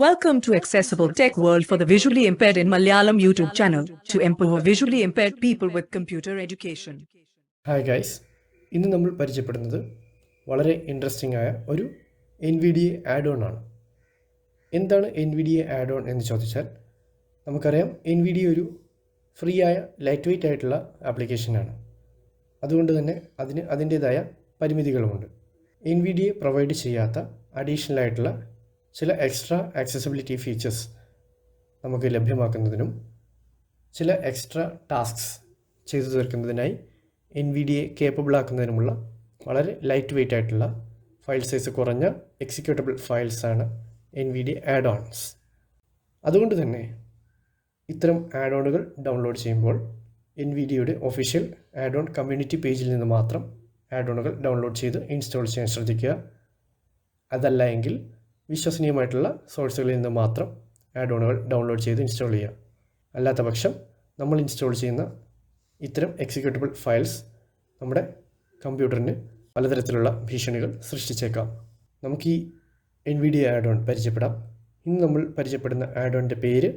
Welcome to Accessible Tech World for the Visually Impaired in Malayalam YouTube channel to empower visually impaired people with computer education. Hi guys, ഇന്ന് നമ്മൾ പരിചയപ്പെടുന്നത് വളരെ interesting ആയ ഒരു NVDA Add-on ആണ്. എന്താണ് NVDA Add-on എന്ന് ചോദിച്ചാൽ, നമുക്കറിയാം NVDA ഒരു ഫ്രീ ആയ ലൈറ്റ് വെയ്റ്റ് ആയിട്ടുള്ള ആപ്ലിക്കേഷനാണ്. അതുകൊണ്ട് തന്നെ അതിന് അതിൻ്റേതായ പരിമിതികളുമുണ്ട്. NVDA പ്രൊവൈഡ് ചെയ്യാത്ത അഡീഷണൽ ആയിട്ടുള്ള ചില എക്സ്ട്രാ ആക്സസിബിലിറ്റി ഫീച്ചേഴ്സ് നമുക്ക് ലഭ്യമാക്കുന്നതിനും ചില എക്സ്ട്രാ ടാസ്ക്സ് ചെയ്തു തീർക്കുന്നതിനായി NVDA കേപ്പബിൾ ആക്കുന്നതിനുമുള്ള വളരെ ലൈറ്റ് വെയ്റ്റ് ആയിട്ടുള്ള ഫയൽ സൈസ് കുറഞ്ഞ എക്സിക്യൂട്ടബിൾ ഫയൽസാണ് NVDA Add-ons. അതുകൊണ്ട് തന്നെ ഇത്തരം ആഡ്-ഓണുകൾ ഡൗൺലോഡ് ചെയ്യുമ്പോൾ NVDAയുടെ ഒഫീഷ്യൽ ആഡ്-ഓൺ കമ്മ്യൂണിറ്റി പേജിൽ നിന്ന് മാത്രം ആഡ്-ഓണുകൾ ഡൗൺലോഡ് ചെയ്ത് ഇൻസ്റ്റാൾ ചെയ്യാൻ ശ്രദ്ധിക്കുക. അതല്ല എങ്കിൽ വിശ്വസനീയമായിട്ടുള്ള സോഴ്സുകളിൽ നിന്ന് മാത്രം ആഡ്-ഓണുകൾ ഡൗൺലോഡ് ചെയ്ത് ഇൻസ്റ്റാൾ ചെയ്യുക. അല്ലാത്ത പക്ഷം നമ്മൾ ഇൻസ്റ്റാൾ ചെയ്യുന്ന ഇത്തരം എക്സിക്യൂട്ടബിൾ ഫയൽസ് നമ്മുടെ കമ്പ്യൂട്ടറിന് പലതരത്തിലുള്ള ഭീഷണികൾ സൃഷ്ടിച്ചേക്കാം. നമുക്ക് ഈ NVDA Add-on പരിചയപ്പെടാം. ഇന്ന് നമ്മൾ പരിചയപ്പെടുന്ന ആഡ്-ഓണിൻ്റെ പേര്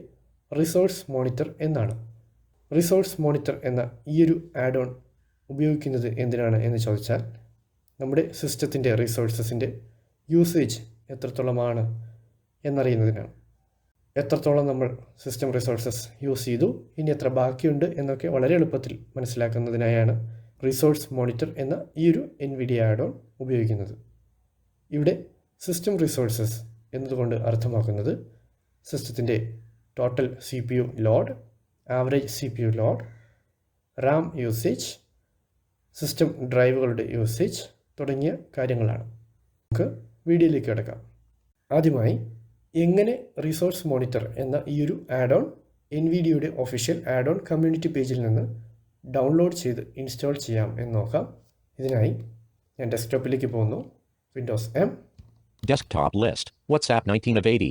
റിസോഴ്സ് മോണിറ്റർ എന്നാണ്. റിസോഴ്സ് മോണിറ്റർ എന്ന ഈയൊരു ആഡ്-ഓൺ ഉപയോഗിക്കുന്നത് എന്തിനാണ് എന്ന് ചോദിച്ചാൽ, നമ്മുടെ സിസ്റ്റത്തിൻ്റെ റിസോഴ്സസിൻ്റെ യൂസേജ് എത്രത്തോളമാണ് എന്നറിയുന്നതിനാണ്. എത്രത്തോളം നമ്മൾ സിസ്റ്റം റിസോഴ്സസ് യൂസ് ചെയ്തു, ഇനി എത്ര ബാക്കിയുണ്ട് എന്നൊക്കെ വളരെ എളുപ്പത്തിൽ മനസ്സിലാക്കുന്നതിനായാണ് റിസോഴ്സ് മോണിറ്റർ എന്ന ഈയൊരു NVDA Add-on ഉപയോഗിക്കുന്നത്. ഇവിടെ സിസ്റ്റം റിസോഴ്സസ് എന്നതുകൊണ്ട് അർത്ഥമാക്കുന്നത് സിസ്റ്റത്തിൻ്റെ total CPU load, average CPU load, RAM usage, system ഡ്രൈവുകളുടെ യൂസേജ് തുടങ്ങിയ കാര്യങ്ങളാണ്. നമുക്ക് വീഡിയോയിലേക്ക് കിടക്കാം. ആദ്യമായി എങ്ങനെ റിസോഴ്സ് മോണിറ്റർ എന്ന ഈയൊരു ആഡ്-ഓൺ NVDAയുടെ ഒഫീഷ്യൽ ആഡ്-ഓൺ കമ്മ്യൂണിറ്റി പേജിൽ നിന്ന് ഡൗൺലോഡ് ചെയ്ത് ഇൻസ്റ്റാൾ ചെയ്യാം എന്ന് നോക്കാം. ഇതിനായി ഞാൻ ഡെസ്ക്ടോപ്പിലേക്ക് പോകുന്നു. Windows M, Desktop list, WhatsApp 19 of 80.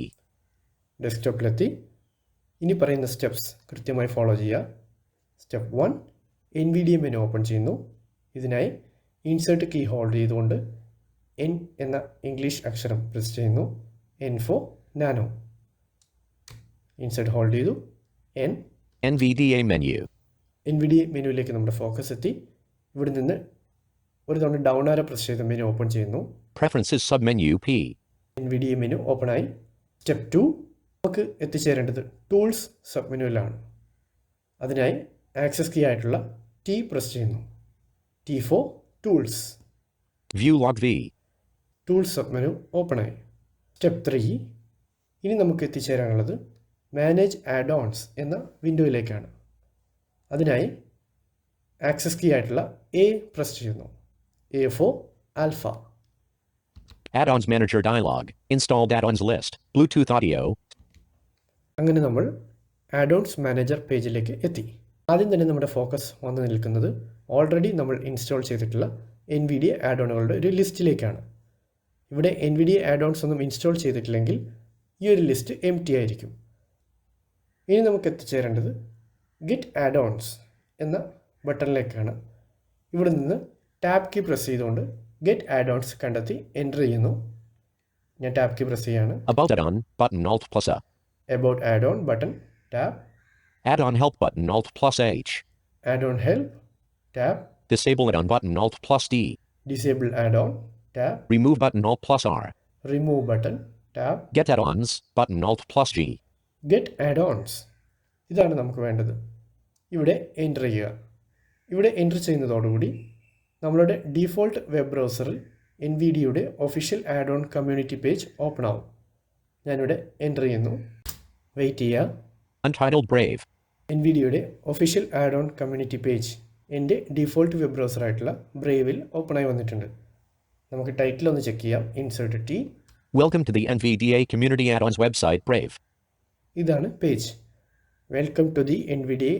ഡെസ്ക്ടോപ്പിലെത്തി. ഇനി പറയുന്ന സ്റ്റെപ്സ് കൃത്യമായി ഫോളോ ചെയ്യുക. സ്റ്റെപ്പ് 1, NVDA മെനു ഓപ്പൺ ചെയ്യുന്നു. ഇതിനായി ഇൻസേർട്ട് കീ ഹോൾഡ് ചെയ്തുകൊണ്ട് N എന്ന ഇംഗ്ലീഷ് അക്ഷരം പ്രസ് ചെയ്യുന്നു. N for nano. Insert hold ചെയ്തു. NVDA menu. NVDA മെനുവിലേക്ക് നമ്മുടെ ഫോക്കസ് എത്തി. ഇവിടെ നിന്ന് ഒരു തവണ ഡൗൺ ആരോ പ്രസ് ചെയ്ത് മെനു ഓപ്പൺ ചെയ്യുന്നു. Preferences submenu P. NVDA menu ഓപ്പണായി. സ്റ്റെപ്പ് 2, നമുക്ക് എത്തിച്ചേരേണ്ടത് ടൂൾസ് സബ് മെനുവിലാണ്. അതിനായി ആക്സസ് കീ ആയിട്ടുള്ള T പ്രസ് ചെയ്യുന്നു. T for tools. View log V. Tools sub menu ഓപ്പണായി. സ്റ്റെപ്പ് 3, ഇനി നമുക്ക് എത്തിച്ചേരാനുള്ളത് മാനേജ് ആഡ്-ഓൺസ് എന്ന വിൻഡോയിലേക്കാണ്. അതിനായി ആക്സസ് കീ ആയിട്ടുള്ള A പ്രസ് ചെയ്യുന്നു. A for alpha. Add-ons manager dialog. Installed add-ons list. Bluetooth audio. അങ്ങനെ നമ്മൾ ആഡ്-ഓൺസ് മാനേജർ പേജിലേക്ക് എത്തി. ആദ്യം തന്നെ നമ്മുടെ ഫോക്കസ് വന്നു നിൽക്കുന്നത് ഓൾറെഡി നമ്മൾ ഇൻസ്റ്റാൾ ചെയ്തിട്ടുള്ള NVDA ആഡ്-ഓണുകളുടെ ഒരു ലിസ്റ്റിലേക്കാണ്. ഇവിടെ NVDA ആഡ്-ഓൺസ് ഒന്നും ഇൻസ്റ്റാൾ ചെയ്തിട്ടില്ലെങ്കിൽ ഈ ഒരു ലിസ്റ്റ് എംപ്റ്റി ആയിരിക്കും. ഇനി നമുക്ക് എത്തിച്ചേരേണ്ടത് ഗെറ്റ് ആഡ്-ഓൺസ് എന്ന ബട്ടണിലേക്കാണ്. ഇവിടെ നിന്ന് ടാബ് കീ പ്രസ് ചെയ്തുകൊണ്ട് ഗെറ്റ് ആഡ്-ഓൺസ് കണ്ടെത്തി എൻ്റർ ചെയ്യുന്നു. ഞാൻ ടാബ് കീ പ്രസ് ചെയ്യാണ്. About add-on button Alt plus A. About add-on button tab. Add-on help button Alt plus H. Add-on help tab. Disable add-on button Alt plus D. Disable add-on tab. Remove button Alt plus R. Remove button tab. Get add-ons button Alt plus G. Get add-ons, ഇതാണ് നമുക്ക് വേണ്ടത്. ഇവിടെ enter ചെയ്യുക. ഇവിടെ enter ചെയ്യുന്നതോടുകൂടി നമ്മളുടെ default web ബ്രൗസറിൽ NVDAയുടെ official add-on community page open ആവും. ഞാനിവിടെ എൻ്റർ ചെയ്യുന്നു. വെയിറ്റ് ചെയ്യുക. Untitled Brave. NVDAയുടെ ഒഫീഷ്യൽ ആഡ്-ഓൺ കമ്മ്യൂണിറ്റി പേജ് എൻ്റെ ഡീഫോൾട്ട് വെബ് ബ്രൗസറായിട്ടുള്ള ബ്രേവിൽ ഓപ്പണായി വന്നിട്ടുണ്ട്. നമുക്ക് ടൈറ്റിൽ ഒന്ന് ചെക്ക് ചെയ്യാം. Insert T. Welcome to the NVDA Community Add-ons website Brave. ഇതാണ് page. Welcome to the NVDA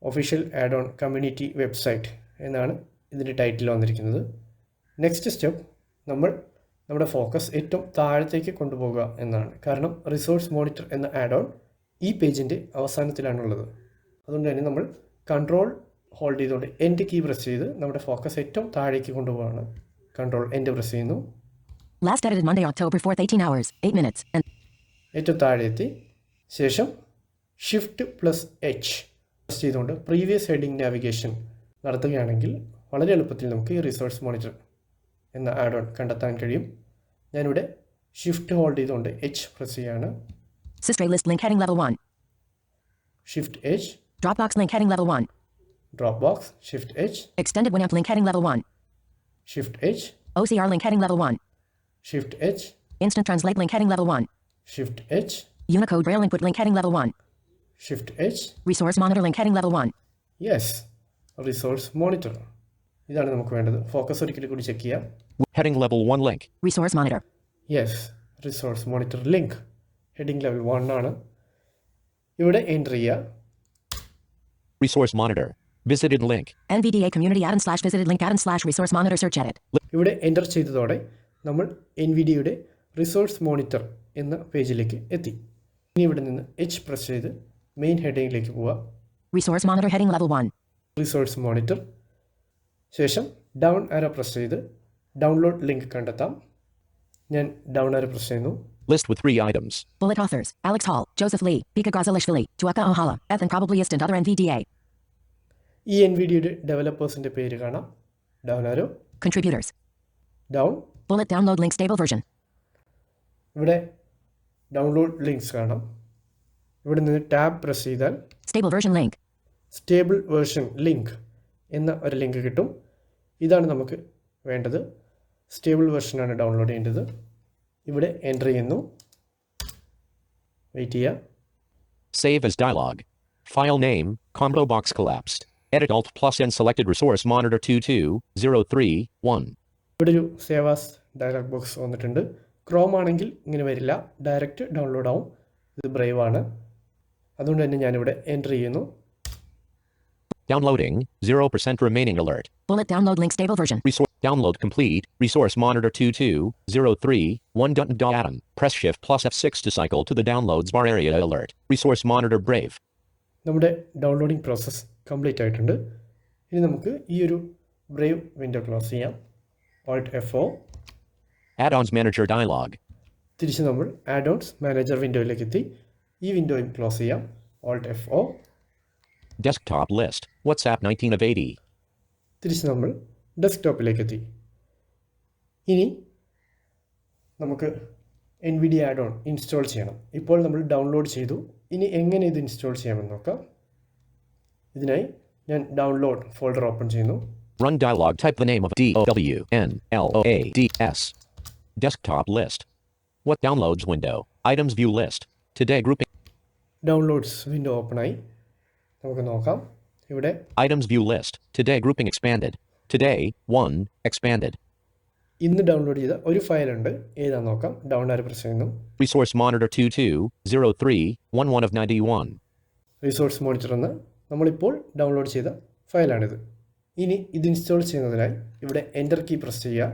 official add-on community website എന്നാണ് ഇതിൻ്റെ ടൈറ്റിൽ വന്നിരിക്കുന്നത്. നെക്സ്റ്റ് സ്റ്റെപ്പ്, നമ്മൾ നമ്മുടെ ഫോക്കസ് ഏറ്റവും താഴത്തേക്ക് കൊണ്ടുപോകുക എന്നാണ്. കാരണം റിസോഴ്സ് മോണിറ്റർ എന്ന ആഡ്-ഓൺ ഈ പേജിൻ്റെ അവസാനത്തിലാണുള്ളത്. അതുകൊണ്ട് തന്നെ നമ്മൾ കൺട്രോൾ ഹോൾഡ് ചെയ്തുകൊണ്ട് എൻഡ് കീ പ്രസ് ചെയ്ത് നമ്മുടെ ഫോക്കസ് ഏറ്റവും താഴേക്ക് കൊണ്ടുപോകാണ്. കൺട്രോൾ എൻഡ് പ്രസ് ചെയ്യുന്നു. Last edited Monday, October 4th, 18 hours, 8 minutes. And ഏറ്റവും താഴെ എത്തി. ശേഷം ഷിഫ്റ്റ് പ്ലസ് എച്ച് പ്രസ് ചെയ്തുകൊണ്ട് പ്രീവിയസ് ഹെഡിങ് നാവിഗേഷൻ നടത്തുകയാണെങ്കിൽ വളരെ എളുപ്പത്തിൽ നമുക്ക് ഈ റിസോഴ്സ് മോണിറ്റർ എന്ന ആഡ് ഓൺ കണ്ടെത്താൻ കഴിയും. ഞാനിവിടെ ഷിഫ്റ്റ് ഹോൾഡ് ചെയ്തുകൊണ്ട് എച്ച് പ്രസ് ചെയ്യാണ്. Systray list link heading level 1. Shift H. Dropbox link heading level 1. Dropbox. Shift H. Extended Winamp link heading level 1. Shift H. OCR link heading level 1. Shift H. Instant Translate link heading level 1. Shift H. Unicode Braille input link heading level 1. Shift H. Resource Monitor link heading level 1. Yes, resource monitor ഇതാണ് നമുക്ക് വേണ്ടത്. Focus ഒരിക്കലും കൂടി check ചെയ്യാം. Heading level 1 link. Resource Monitor. Yes, resource monitor link heading level 1 ആണ്. ഇവിടെ enter ചെയ്യുക. Resource monitor. Visited link. NVDA Community Add-on / visited link add-on / resource monitor search edit. ഇവിടെ എൻ്റർ ചെയ്തതോടെ നമ്മൾ NVDAയുടെ റിസോഴ്സ് മോണിറ്റർ എന്ന പേജിലേക്ക് എത്തി. ഇനി ഇവിടെ നിന്ന് എച്ച് പ്രസ് ചെയ്ത് മെയിൻ ഹെഡിങ്ങിലേക്ക് പോവുക. Resource Monitor heading level 1. Resource monitor. ശേഷം ഡൗൺ ആരോ പ്രസ് ചെയ്ത് ഡൗൺലോഡ് ലിങ്ക് കണ്ടെത്താം. ഞാൻ ഡൗൺ ആരോ പ്രസ് ചെയ്യുന്നു. List with 3 items. Bullet authors: Alex Hall, Joseph Lee, Pika Grazalishvili, Tuaka Ohala, Ethan Probablyist and other NVDA. ഈ NVDAയുടെ ഡെവലപ്പേഴ്സിൻ്റെ പേര് കാണാം. Down ആരോ. Contributors. Down. Bullet download link stable version. ഇവിടെ download links കാണാം. ഇവിടെ നിന്ന് tab press ചെയ്താൽ Stable version link. Stable version link എന്ന ഒരു ലിങ്ക് കിട്ടും. ഇതാണ് നമുക്ക് വേണ്ടത്. സ്റ്റേബിൾ വേർഷനാണ് ഡൗൺലോഡ് ചെയ്യേണ്ടത്. ഇവിടെ എൻ്റർ ചെയ്യുന്നു. വെയിറ്റ് ചെയ്യുക. Save as dialog. File name, combo box collapsed. Edit Alt+N selected resource monitor 22031. ഇവിടെ ഒരു സേവാസ് ഡയലോഗ് ബോക്സ് വന്നിട്ടുണ്ട്. ക്രോം ആണെങ്കിൽ ഇങ്ങനെ വരില്ല, ഡയറക്റ്റ് ഡൗൺലോഡ് ആവും. ഇത് ബ്രേവ് ആണ്. അതുകൊണ്ട് തന്നെ ഞാനിവിടെ എൻ്റർ ചെയ്യുന്നു. Downloading, 0% remaining alert. Bullet download link stable version. Resource download complete. Resource monitor 22031. Add-on. Press Shift plus F6 to cycle to the downloads bar area alert. Resource monitor Brave. നമ്മുടെ downloading process complete ആയിട്ടുണ്ട്. ഇനി നമുക്ക് ഈ ഒരു Brave window close ചെയ്യാം. Alt F4. Add-ons manager dialog. തിരിച്ച് നമ്മൾ add-ons manager വിൻഡോയിലേക്ക് എത്തി. ഈ വിൻഡോയും ക്ലോസ് ചെയ്യാം. Alt F4. Desktop list. WhatsApp 19 of 80. തിരിച്ച് നമ്മൾ ഡെസ്ക്ടോപ്പിലേക്ക് എത്തി. ഇനി നമുക്ക് NVDA ആഡ്-ഓൺ ഇൻസ്റ്റാൾ ചെയ്യണം. ഇപ്പോൾ നമ്മൾ ഡൗൺലോഡ് ചെയ്തു. ഇനി എങ്ങനെ ഇത് ഇൻസ്റ്റാൾ ചെയ്യാമെന്ന് നോക്കാം. ഇതിനായി ഞാൻ ഡൗൺലോഡ് ഫോൾഡർ ഓപ്പൺ ചെയ്യുന്നു. Run dialog. Type the name of DOWNLOADS. Desktop list. What downloads window? Items view list. Today grouping. Downloads window ഓപ്പണായി. നമുക്ക് നോക്കാം. ഇവിടെ Items view list. Today grouping expanded. Today 1 expanded. ഇന്ന് ഡൗൺലോഡ് ചെയ്ത ഒരു ഫയലുണ്ട്. ഏതാണെന്ന് നോക്കാം. ഡൗൺ ആരോ പ്രസ് ചെയ്യുന്നു. Resource monitor 220311 of 91. Resource monitor എന്ന നമ്മളിപ്പോൾ ഡൗൺലോഡ് ചെയ്ത ഫയലാണിത്. ഇനി ഇത് ഇൻസ്റ്റാൾ ചെയ്യുന്നതിനായി ഇവിടെ എൻ്റർ കീ പ്രസ് ചെയ്യുക.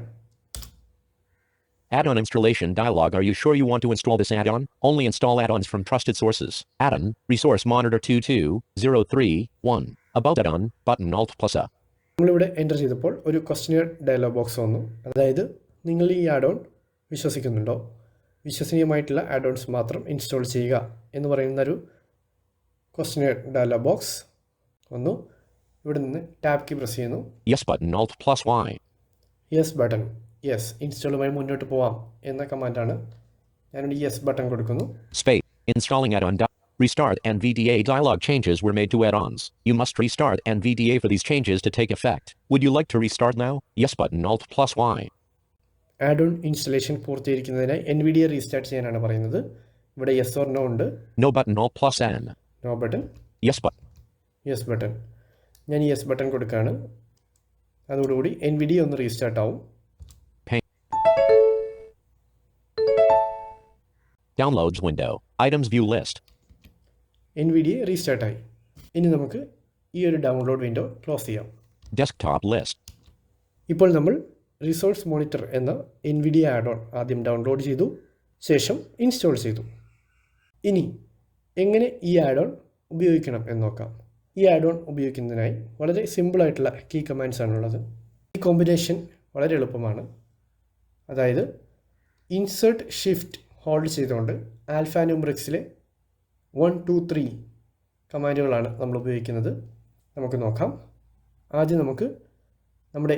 Add-on installation dialog. Are you sure you want to install this add-on? Only install add-ons from trusted sources. Add-on, resource monitor 22031. About add-on, button Alt+A. നമ്മളിവിടെ enter ചെയ്തപ്പോൾ ഒരു question dialogue box വന്നു. അതായത് നിങ്ങൾ ഈ add-on വിശ്വസിക്കുന്നുണ്ടോ, വിശ്വസനീയമായിട്ടുള്ള add-ons മാത്രം install ചെയ്യുക എന്ന് പറയുന്നൊരു ക്വസ്റ്റ്യൻ ഡയലോഗ് ബോക്സ് വന്നു. ഇവിടെ നിന്ന് ടാബ് കീ പ്രസ് ചെയ്യുന്നു. Yes button Alt+Y. Yes button. Yes, ഇൻസ്റ്റാളുമായി മുന്നോട്ട് പോവാം എന്ന കമാൻഡാണ്. ഞാനിവിടെ യെസ് ബട്ടൺ കൊടുക്കുന്നു. Space. Installing add-on. Restart NVDA dialog. Changes were made to add-ons. You must restart NVDA for these changes to take effect. Would you like to restart now? Yes button Alt+Y. Add-on installation പൂർത്തീകരിക്കുന്നതിനായി NVDA restart ചെയ്യാനാണ് പറയുന്നത്. ഇവിടെ yes or no ഉണ്ട്. No button Alt+N. No button. Yes button. Yes button. ഞാൻ yes button കൊടുക്കുകയാണ്. അതോടുകൂടി NVDA ഒന്ന് restart ആവും. Downloads window. Items view list. NVDA റീസ്റ്റാർട്ടായി. ഇനി നമുക്ക് ഈ ഒരു ഡൗൺലോഡ് വിൻഡോ ക്ലോസ് ചെയ്യാം. Desktop list. ഇപ്പോൾ നമ്മൾ റിസോഴ്സ് മോണിറ്റർ എന്ന NVDA ആഡ്-ഓൺ ആദ്യം ഡൗൺലോഡ് ചെയ്തു, ശേഷം ഇൻസ്റ്റാൾ ചെയ്തു. ഇനി എങ്ങനെ ഈ ആഡ്-ഓൺ ഉപയോഗിക്കണം എന്ന് നോക്കാം. ഈ ആഡ്-ഓൺ ഉപയോഗിക്കുന്നതിനായി വളരെ സിമ്പിളായിട്ടുള്ള കീ കമാൻഡ്സ് ആണുള്ളത്. ഈ കോമ്പിനേഷൻ വളരെ എളുപ്പമാണ്. അതായത് ഇൻസേർട്ട് ഷിഫ്റ്റ് ഹോൾഡ് ചെയ്തുകൊണ്ട് ആൽഫ ന്യൂമറിക്സിലെ 1, 2, 3 കമാൻഡുകളാണ് നമ്മൾ ഉപയോഗിക്കുന്നത്. നമുക്ക് നോക്കാം. ആദ്യം നമുക്ക് നമ്മുടെ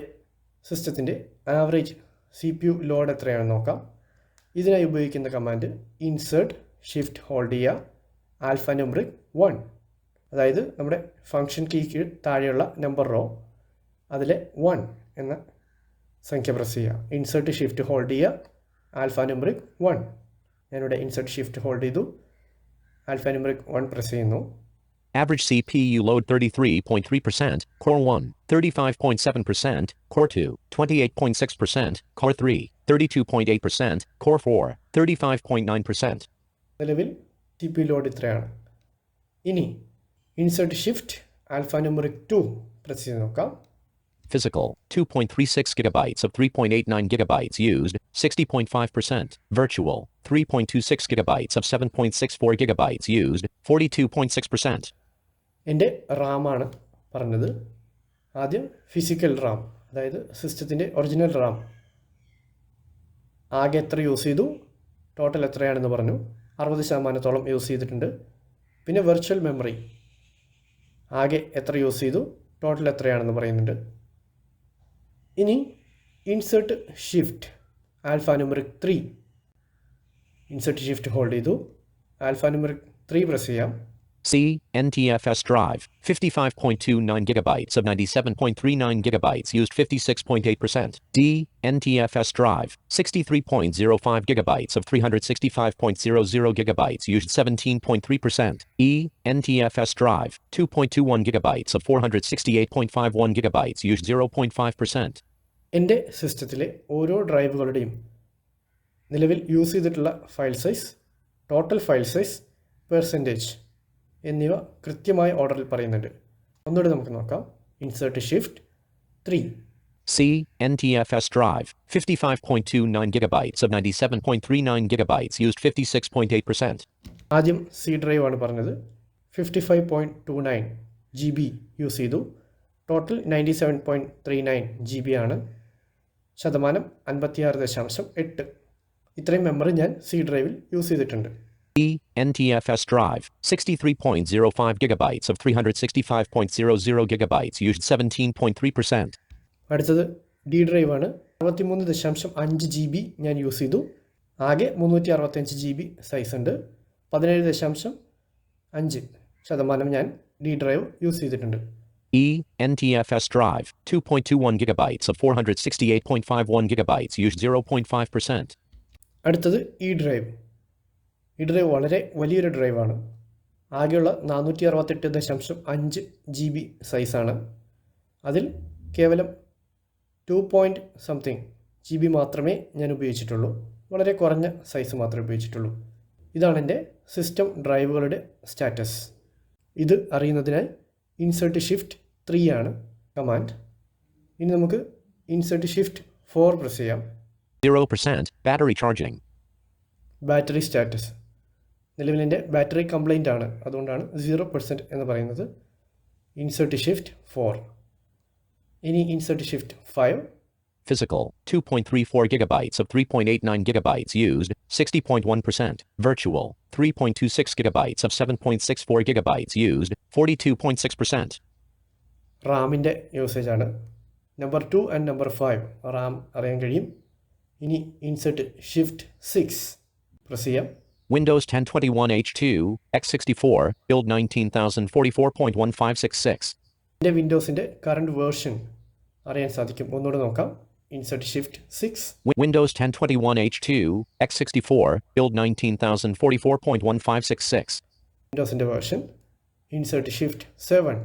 സിസ്റ്റത്തിൻ്റെ ആവറേജ് CPU ലോഡ് എത്രയാണെന്ന് നോക്കാം. ഇതിനായി ഉപയോഗിക്കുന്ന കമാൻഡ് ഇൻസേർട്ട് ഷിഫ്റ്റ് ഹോൾഡ് ചെയ്യുക ആൽഫ ന്യൂമറിക് 1, അതായത് നമ്മുടെ ഫംഗ്ഷൻ കീക്ക് താഴെയുള്ള നമ്പർ റോ അതിലെ 1 എന്ന സംഖ്യ പ്രസ് ചെയ്യുക. ഇൻസേർട്ട് ഷിഫ്റ്റ് ഹോൾഡ് ചെയ്യുക ആൽഫ ന്യൂമറിക് 1. ഞാനിവിടെ ഇൻസേർട്ട് ഷിഫ്റ്റ് ഹോൾഡ് ചെയ്തു, ആൽഫ ന്യൂമറിക് 1 പ്രസ് ചെയ്യുന്നു. Average CPU load 33.3%, Core 1, 35.7%, Core 2, 28.6%, Core 3, 32.8%, Core 4, 35.9%. നിലവിൽ CPU ലോഡ് ഇത്രയാണ്. ഇനി insert shift alpha numeric 2 press ചെയ്ത് നോക്കാം. Physical, 2.36 gigabytes of 3.89 gigabytes used, 60.5%. Virtual, 3.26 gigabytes of 7.64 gigabytes used, 42.6%. എൻ്റെ റാമാണ് പറഞ്ഞത്. ആദ്യം ഫിസിക്കൽ റാം, അതായത് സിസ്റ്റത്തിൻ്റെ ഒറിജിനൽ റാം ആകെ എത്ര യൂസ് ചെയ്തു, ടോട്ടൽ എത്രയാണെന്ന് പറഞ്ഞു. 60% യൂസ് ചെയ്തിട്ടുണ്ട്. പിന്നെ വെർച്വൽ മെമ്മറി ആകെ എത്ര യൂസ് ചെയ്തു, ടോട്ടൽ എത്രയാണെന്ന് പറയുന്നുണ്ട്. ഇനി insert shift alpha numeric 3, insert shift hold ചെയ്തു, ആൽഫ ന്യൂമറിക് 3 പ്രസ് ചെയ്യാം. C, NTFS drive, 55.29 gigabytes of 97.39 gigabytes used, 56.8%. D, NTFS drive, 63.05 gigabytes of 365.00 gigabytes used, 17.3%. E, NTFS drive, 2.21 gigabytes of 468.51 gigabytes used, 0.5%. എൻ്റെ സിസ്റ്റത്തിലെ ഓരോ ഡ്രൈവുകളുടെയും നിലവിൽ use ചെയ്തിട്ടുള്ള file size, total file size, percentage എന്നിവ കൃത്യമായ ഓർഡറിൽ പറയുന്നുണ്ട്. ഒന്നുകൂടി നമുക്ക് നോക്കാം. Insert shift 3. C, NTFS drive, 55.29 gigabytes of 97.39 gigabytes used, 56.8%. ആദ്യം സി ഡ്രൈവ് ആണ് പറഞ്ഞത്. 55.29 GB യൂസ് ചെയ്തു. ടോട്ടൽ 97.39 GB ആണ്. ശതമാനം 56.8. ഇത്രയും മെമ്മറി ഞാൻ സി ഡ്രൈവിൽ യൂസ് ചെയ്തിട്ടുണ്ട്. E, NTFS drive, 63.05 gigabytes of 365.00 gigabytes used, 17.3%. അടുത്തത് ഡി ഡ്രൈവ് ആണ്. 63.5 GB ഞാൻ യൂസ് ചെയ്തു. ആകെ 365 GB സൈസ് ഉണ്ട്. 17.5% ഞാൻ ഡി ഡ്രൈവ് യൂസ് ചെയ്തിട്ടുണ്ട്. E, NTFS drive, 2.21 gigabytes of 468.51 gigabytes used, 0.5%. അടുത്തത് ഇ ഡ്രൈവ്. ഈ ഡ്രൈവ് വളരെ വലിയൊരു ഡ്രൈവാണ്. ആകെയുള്ള 468.5 GB സൈസാണ്. അതിൽ കേവലം 2 GB മാത്രമേ ഞാൻ ഉപയോഗിച്ചിട്ടുള്ളൂ. വളരെ കുറഞ്ഞ സൈസ് മാത്രമേ ഉപയോഗിച്ചിട്ടുള്ളൂ. ഇതാണ് എൻ്റെ സിസ്റ്റം ഡ്രൈവുകളുടെ സ്റ്റാറ്റസ്. ഇത് അറിയുന്നതിനായി ഇൻസേർട്ട് ഷിഫ്റ്റ് 3 ആണ് കമാൻഡ്. ഇനി നമുക്ക് ഇൻസേർട്ട് ഷിഫ്റ്റ് 4 പ്രസ് ചെയ്യാം. 0% battery charging. Battery status. നിലവിൽ എൻ്റെ ബാറ്ററി കംപ്ലൈൻ്റ് ആണ്, അതുകൊണ്ടാണ് 0% എന്ന് പറയുന്നത്. Insert shift 4. ഇനി insert shift 5. Physical, 2.34 gigabytes of 3.89 gigabytes used, 60.1%. Virtual, 3.26 gigabytes of 7.64 gigabytes used, 42.6%. റാമിൻ്റെ usage ആണ്. നമ്പർ 2 ആൻഡ് നമ്പർ 5 റാം അറിയാൻ കഴിയും. ഇനി ഇൻസേർട്ട് ഷിഫ്റ്റ് 6 പ്രസ് ചെയ്യാം. Windows 10 21H2, x64, build 19044.1566. എൻ്റെ വിൻഡോസിൻ്റെ കറണ്ട് വേർഷൻ അറിയാൻ സാധിക്കും. ഒന്നുകൂടെ നോക്കാം. Insert shift 6. Windows 10 21H2, x64, build 19044.1566. വിൻഡോസിൻ്റെ version. Insert shift 7.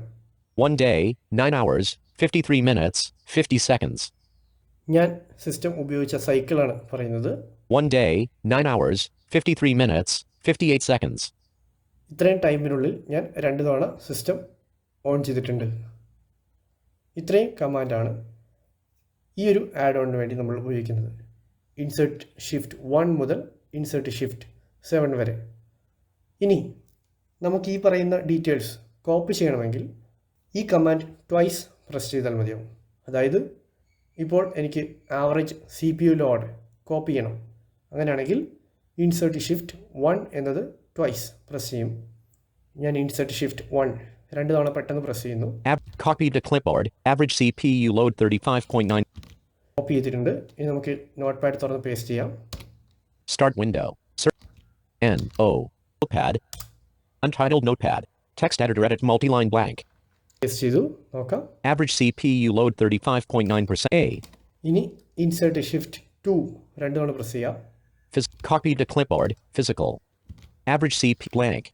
1 day, 9 hours, 53 minutes, 50 seconds. ഞാൻ സിസ്റ്റം ഉപയോഗിച്ച സൈക്കിളാണ് പറയുന്നത്. 1 day, 9 hours, 53 minutes, 58 seconds. ഇത്രയും ടൈമിനുള്ളിൽ ഞാൻ 2 തവണ സിസ്റ്റം ഓൺ ചെയ്തിട്ടുണ്ട്. ഇത്രയും കമാൻഡാണ് ഈ ഒരു ആഡ് ഓണിന് വേണ്ടി നമ്മൾ ഉപയോഗിക്കുന്നത്. ഇൻസേർട്ട് ഷിഫ്റ്റ് 1 മുതൽ ഇൻസേർട്ട് ഷിഫ്റ്റ് 7 വരെ. ഇനി നമുക്ക് ഈ പറയുന്ന ഡീറ്റെയിൽസ് കോപ്പി ചെയ്യണമെങ്കിൽ ഈ കമാൻഡ് ട്വൈസ് പ്രസ് ചെയ്താൽ മതിയാവും. അതായത് ഇപ്പോൾ എനിക്ക് ആവറേജ് CPU ലോഡ് കോപ്പി ചെയ്യണം. അങ്ങനെയാണെങ്കിൽ ഇൻസേർട്ട് ഷിഫ്റ്റ് 1 എന്നത് ട്വൈസ് പ്രസ് ചെയ്യും. ഞാൻ ഇൻസേർട്ട് ഷിഫ്റ്റ് 1 2 തവണ പെട്ടെന്ന് പ്രസ് ചെയ്യുന്നു. Copy to clipboard. Average CPU load 35.9. Copy ചെയ്തിട്ടുണ്ട്. ഇനി നമുക്ക് നോട്ട് പാഡ് തുറന്ന് പേസ്റ്റ് ചെയ്യാം. Start window. Notepad. Untitled notepad. Text editor edit multiline blank. Paste ചെയ്തു. നോക്കാം. Average CPU load 35.9%. A. ഇനി ഇൻസേർട്ട് ഷിഫ്റ്റ് 2 2 തവണ പ്രസ് ചെയ്യാം. Copy to clipboard. Physical. Average CPU blank.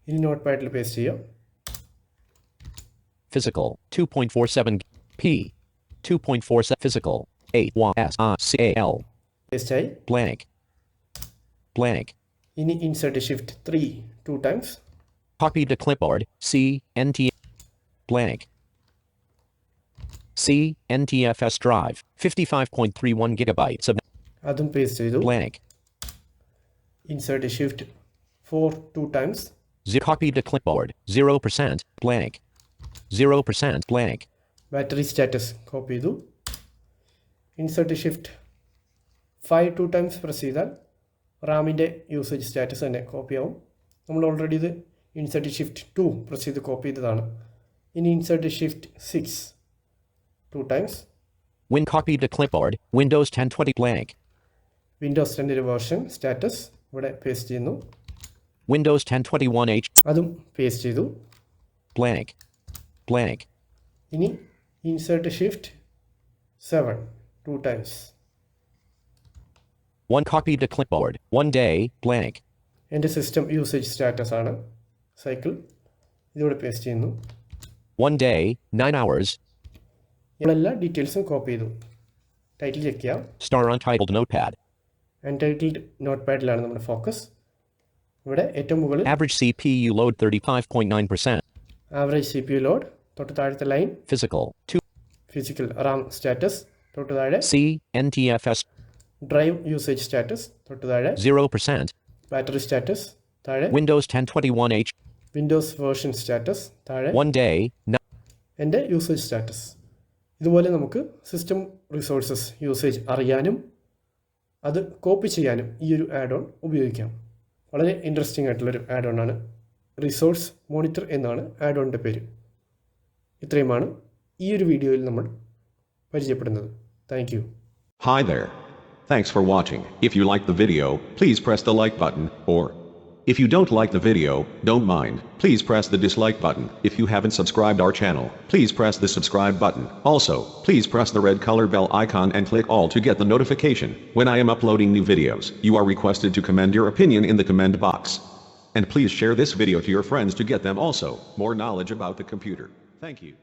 ഇനി നോട്ട് പാഡിൽ പേസ്റ്റ് ചെയ്യാം. Physical 2.47 P 2.47 physical 8 paste ആയി. blank. ഇനി insert shift 3 2 times. Copy to clipboard. C NT blank. C NTFS drive 55.31 gigabytes of അതും paste ചെയ്തു. blank. Insert shift 4 2 times. Copy to clipboard 0% blank. 0% blank. Battery status copy ചെയ്തു. Insert shift 5 2 times press ചെയ്താൽ റാമിൻ്റെ usage status തന്നെ copy ആവും. നമ്മൾ already ഇത് insert shift 2 press ചെയ്ത് copy ചെയ്തതാണ്. ഇനി insert shift 6 2 times. When copy to clipboard, Windows 1020 blank. Windows 10 version status ഇവിടെ പേസ്റ്റ് ചെയ്യുന്നു. Windows 1021H അതും പേസ്റ്റ് ചെയ്തു. blank. ഇനി insert shift 7 2 times. One copy to clipboard, 1 day blank. എൻ്റെ സിസ്റ്റം യൂസേജ് സ്റ്റാറ്റസ് ആണ് സൈക്കിൾ. ഇതിവിടെ പേസ്റ്റ് ചെയ്യുന്നു. 1 day 9 hours. എല്ലാ ഡീറ്റെയിൽസും കോപ്പി ചെയ്തു. ടൈറ്റിൽ ചെക്ക് ചെയ്യാം. Star untitled notepad. Untitled note പാഡിലാണ് നമ്മുടെ ഫോക്കസ്. ഇവിടെ ഏറ്റവും മുകളിൽ Average CPU load 35.9%. Average CPU load, തൊട്ട് താഴത്തെ line Physical 2 physical RAM status, തൊട്ട് താഴെ C NTFS drive usage status, തൊട്ട് താഴെ 0%. ബാറ്ററി സ്റ്റാറ്റസ്, താഴെ Windows 1021H Windows version status, താഴെ 1 day എൻ്റെ യൂസേജ് സ്റ്റാറ്റസ്. ഇതുപോലെ നമുക്ക് സിസ്റ്റം റിസോഴ്സസ് യൂസേജ് അറിയാനും അത് കോപ്പി ചെയ്യാനും ഈ ഒരു ആഡ് ഓൺ ഉപയോഗിക്കാം. വളരെ ഇൻട്രസ്റ്റിംഗ് ആയിട്ടുള്ളൊരു ആഡ് ഓൺ ആണ്. റിസോഴ്സ് മോണിറ്റർ എന്നാണ് ആഡ് ഓണിൻ്റെ പേര്. ഇത്രയുമാണ് ഈ ഒരു വീഡിയോയിൽ നമ്മൾ പരിചയപ്പെടുന്നത്. Thank you. Hi there. Thanks for watching. If you liked the video, please press the like button, or if you don't like the video, don't mind, please press the dislike button. If you haven't subscribed our channel, please press the subscribe button. Also, please press the red color bell icon and click all to get the notification when I am uploading new videos. You are requested to comment your opinion in the comment box. And please share this video to your friends to get them also more knowledge about the computer. Thank you.